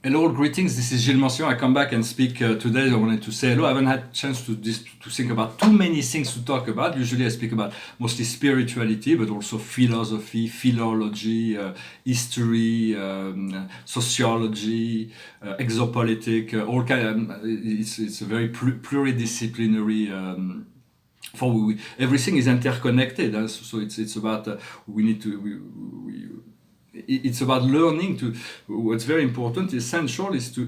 Hello, greetings. This is Gilles Mention. I come back and speak today. I wanted to say hello. I haven't had a chance to think about too many things to talk about. Usually I speak about mostly spirituality, but also philosophy, philology, history, sociology, exopolitics, all kind. It's a very pluridisciplinary. Everything is interconnected. So it's about we need to it's about learning to. What's very important, essential, is to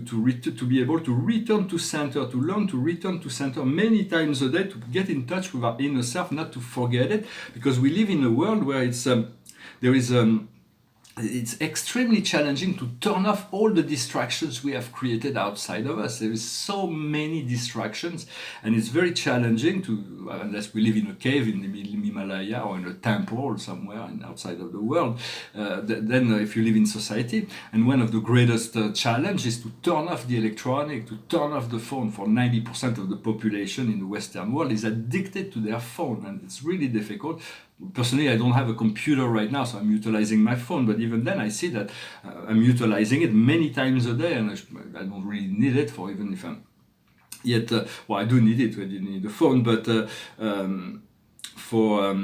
be able to return to center, to learn to return to center many times a day, to get in touch with our inner self, not to forget it, because we live in a world where there is it's extremely challenging to turn off all the distractions we have created outside of us. There is so many distractions, and it's very challenging to, unless we live in a cave in the Himalaya or in a temple somewhere outside of the world. Then if you live in society, and one of the greatest challenge is to turn off the electronic, to turn off the phone. For 90% of the population in the Western world is addicted to their phone, and it's really difficult. Personally, I don't have a computer right now, so I'm utilizing my phone. But even then, I see that I'm utilizing it many times a day, and I don't really need it for, even if I'm yet. Well, I do need it. I do need the phone, but for.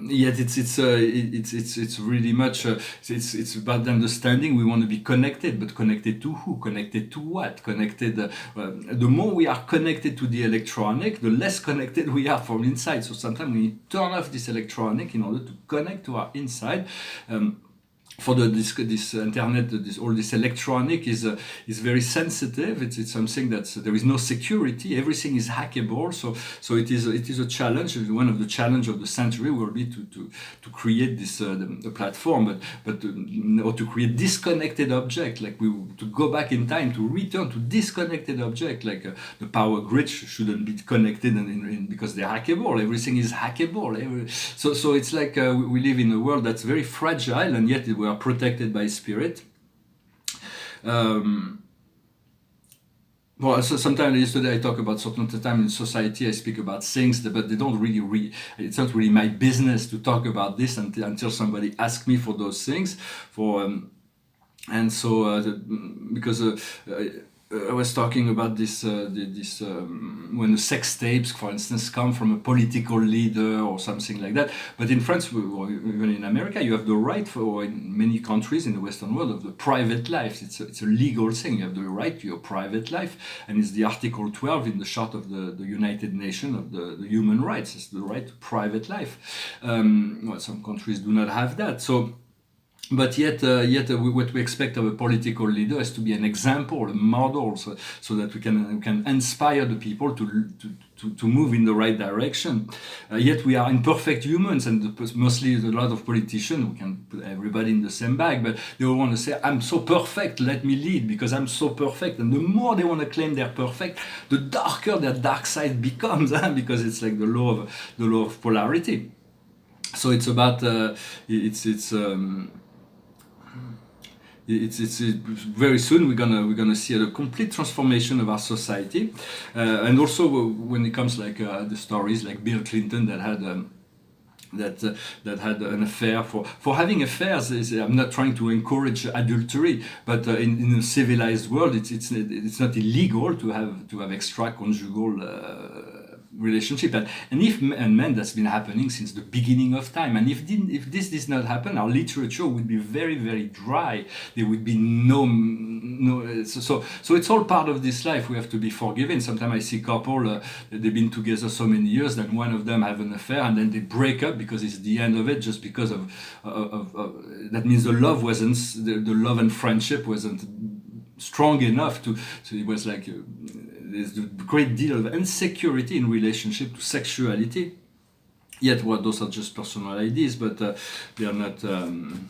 Yet it's really much it's about understanding. We want to be connected, but connected to who? Connected to what? Connected. The more we are connected to the electronic, the less connected we are from inside. So sometimes we need to turn off this electronic in order to connect to our inside. For this internet, all this electronic is very sensitive. It's something that there is no security. Everything is hackable. So it is a challenge. One of the challenge of the century will be to create this the platform, but or to create disconnected object, like to go back in time, to return to disconnected object, like the power grid shouldn't be connected because they're hackable. Everything is hackable. So it's like we live in a world that's very fragile, and yet we are protected by spirit. Well, so sometimes yesterday I talk about certain time in society. I speak about things, but they don't really. It's not really my business to talk about this until somebody asks me for those things. And so because. I was talking about this when the sex tapes, for instance, come from a political leader or something like that. But in France, or even in America, you have the right for, or in many countries in the Western world, of the private life. It's a legal thing. You have the right to your private life, and it's the Article 12 in the chart of the United Nations of the human rights. It's the right to private life. Well, some countries do not have that. So. But yet what we expect of a political leader is to be an example, a model, so that we can inspire the people to move in the right direction. Yet we are imperfect humans, and mostly a lot of politicians, we can put everybody in the same bag, but they all want to say, I'm so perfect, let me lead, because I'm so perfect. And the more they want to claim they're perfect, the darker their dark side becomes, because it's like the law of polarity. So it's about it's very soon we're gonna see a complete transformation of our society, and also when it comes like the stories like Bill Clinton that had. That had an affair for having affairs. I'm not trying to encourage adultery, but in a civilized world, it's not illegal to have extraconjugal relationship, and man, that's been happening since the beginning of time. And if this did not happen, our literature would be very, very dry. There would be no. So it's all part of this life. We have to be forgiving. Sometimes I see couple, they've been together so many years that one of them have an affair and then they break up because it's the end of it, just because of that means the love wasn't, the love and friendship wasn't strong enough to. So it was like. There's a great deal of insecurity in relationship to sexuality. Yet, well, those are just personal ideas, but they are not. I'm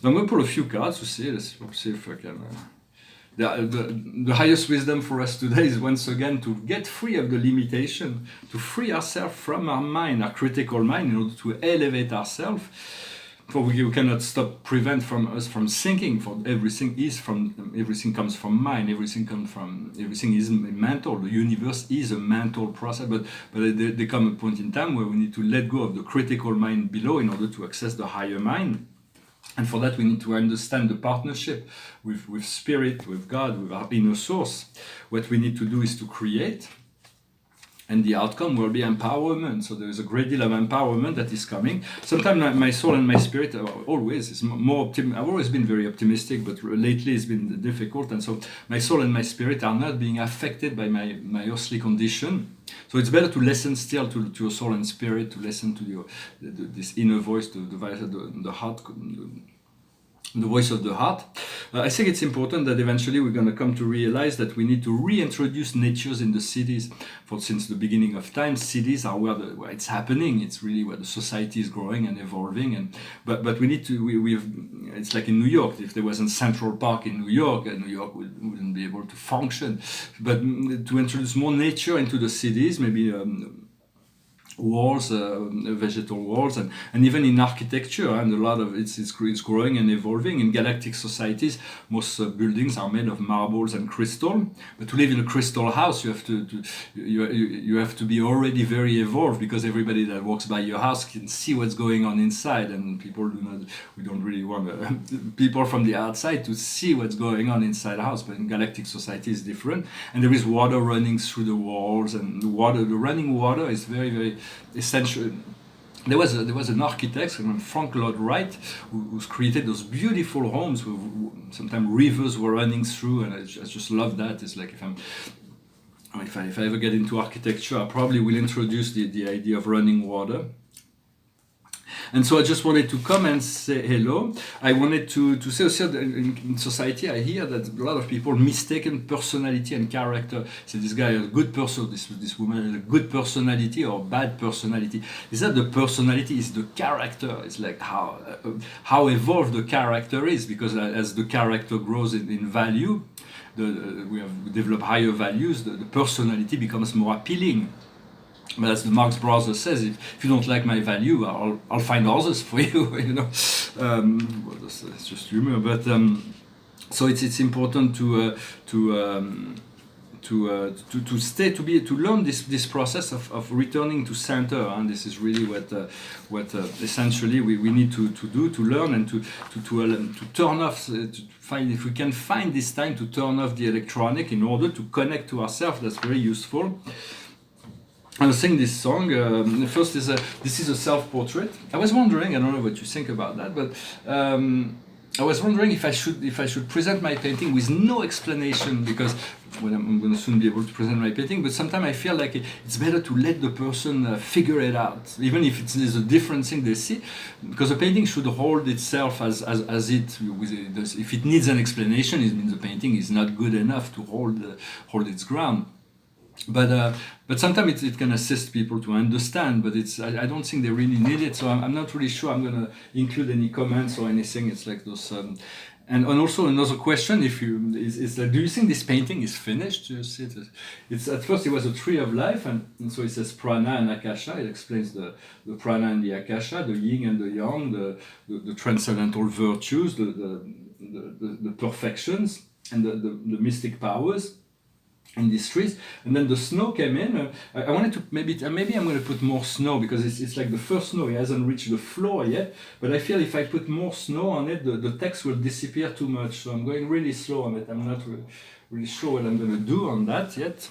going to pull a few cards to see. Let's see if I can. The highest wisdom for us today is once again to get free of the limitation, to free ourselves from our mind, our critical mind, in order to elevate ourselves. For we cannot prevent us from thinking. For everything comes from mind. Everything is mental. The universe is a mental process. But there come a point in time where we need to let go of the critical mind below in order to access the higher mind. And for that, we need to understand the partnership with Spirit, with God, with our inner source. What we need to do is to create, and the outcome will be empowerment. So there is a great deal of empowerment that is coming. Sometimes my soul and my spirit are always is more I've always been very optimistic, but lately it's been difficult. And so my soul and my spirit are not being affected by my earthly condition. So it's better to listen still to your soul and spirit, to listen to this inner voice, the heart. The voice of the heart. I think it's important that eventually we're going to come to realize that we need to reintroduce natures in the cities. Since the beginning of time, cities are where it's happening. It's really where the society is growing and evolving. But we need to. It's like in New York. If there wasn't Central Park in New York wouldn't be able to function. But to introduce more nature into the cities, maybe. Walls, vegetal walls, and even in architecture, and a lot of it's growing and evolving. In galactic societies, most buildings are made of marbles and crystal. But to live in a crystal house, you have to be already very evolved, because everybody that walks by your house can see what's going on inside, and we don't really want people from the outside to see what's going on inside the house. But in galactic society is different, and there is water running through the walls, and the running water is very, very essential. There was an architect, Frank Lloyd Wright, who's created those beautiful homes where sometimes rivers were running through, and I just love that. It's like if I ever get into architecture, I probably will introduce the idea of running water. And so I just wanted to come and say hello. I wanted to say also that in society, I hear that a lot of people mistaken personality and character. So this guy has a good person, this woman has a good personality or bad personality. Is that the personality? Is the character? It's like how evolved the character is, because as the character grows in value, we develop higher values, the personality becomes more appealing. But as the Marx Brothers says, if you don't like my value, I'll find others for you. It's just humor. But so it's important to learn this process of returning to center, and this is really what essentially we need to do, to learn, and to turn off, to find, if we can find this time to turn off the electronic in order to connect to ourselves. That's very useful. I was singing this song. First this is a self-portrait. I was wondering, I don't know what you think about that, but I was wondering if I should present my painting with no explanation, because I'm going to soon be able to present my painting. But sometimes I feel like it's better to let the person figure it out, even if it's a different thing they see, because the painting should hold itself as it. If it needs an explanation, it means the painting is not good enough to hold its ground. But sometimes it can assist people to understand, but I don't think they really need it, so I'm not really sure I'm going to include any comments or anything. It's like those and also another question, is that, do you think this painting is finished? Do you see it? It's at first it was a tree of life, and so it says prana and akasha. It explains the prana and the akasha, the yin and the yang, the transcendental virtues, the perfections, and the mystic powers in these trees. And then the snow came in. I wanted to maybe I'm going to put more snow, because it's like the first snow. It hasn't reached the floor yet, but I feel if I put more snow on it, the text will disappear too much. So I'm going really slow on it. I'm not really sure what I'm going to do on that yet.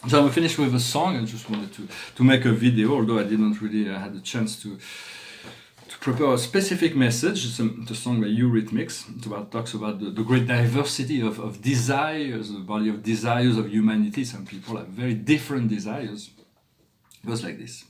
So I'm finished with a song. I just wanted to make a video, although I didn't really had the chance to prepare a specific message. It's the song by Eurythmics. It talks about the great diversity of desires, the body of desires of humanity. Some people have very different desires. It goes like this.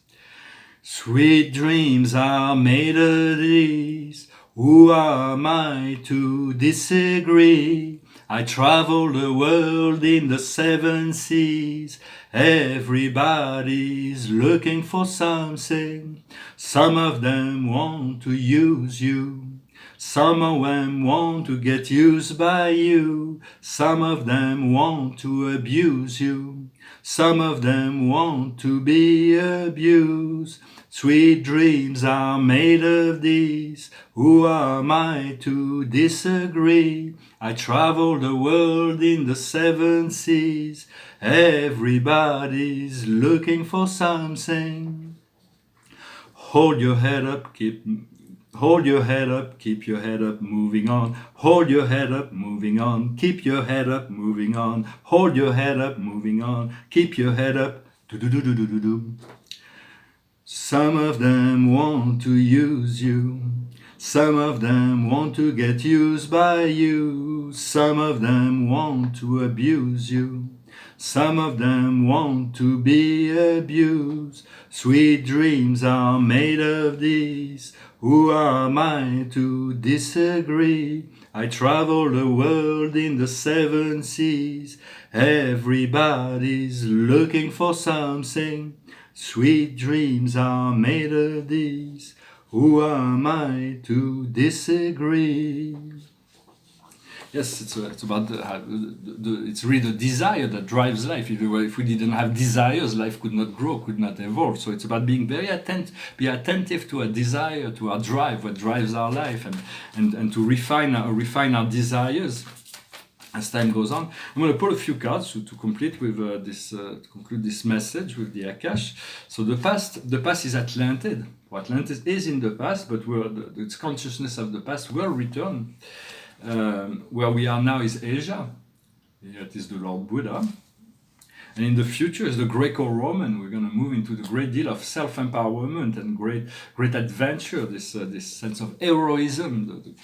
Sweet dreams are made of these. Who am I to disagree? I travel the world in the 7 seas. Everybody's looking for something. Some of them want to use you. Some of them want to get used by you. Some of them want to abuse you. Some of them want to be abused. Sweet dreams are made of these. Who am I to disagree? I travel the world in the 7 seas. Everybody's looking for something. Hold your head up, Hold your head up, keep your head up, moving on. Hold your head up, moving on. Keep your head up, moving on. Hold your head up, moving on. Keep your head up. Do-do-do-do-do-do-do. Some of them want to use you. Some of them want to get used by you. Some of them want to abuse you. Some of them want to be abused. Sweet dreams are made of these. Who am I to disagree? I travel the world in the 7 seas. Everybody's looking for something. Sweet dreams are made of these. Who am I to disagree? Yes, it's about it's really the desire that drives life. If we didn't have desires, life could not grow, could not evolve. So it's about being very attentive to a desire, to our drive, what drives our life, and to refine our desires as time goes on. I'm going to pull a few cards to complete with to conclude this message with the Akash. So the past is Atlantid. Well, Atlantis is in the past, but its consciousness of the past will return. Where we are now is Asia. Here it is the Lord Buddha. And in the future is the Greco-Roman. We're going to move into the great deal of self-empowerment and great adventure, this sense of heroism.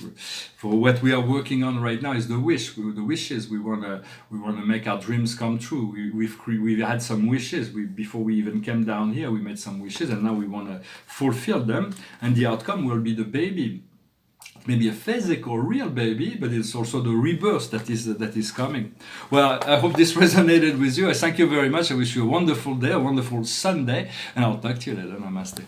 For what we are working on right now is the wishes. We want to make our dreams come true. We've had some wishes. Before we even came down here, we made some wishes, and now we want to fulfill them. And the outcome will be the baby. Maybe a physical, real baby, but it's also the rebirth that is coming. Well, I hope this resonated with you. I thank you very much. I wish you a wonderful day, a wonderful Sunday, and I'll talk to you later. Namaste.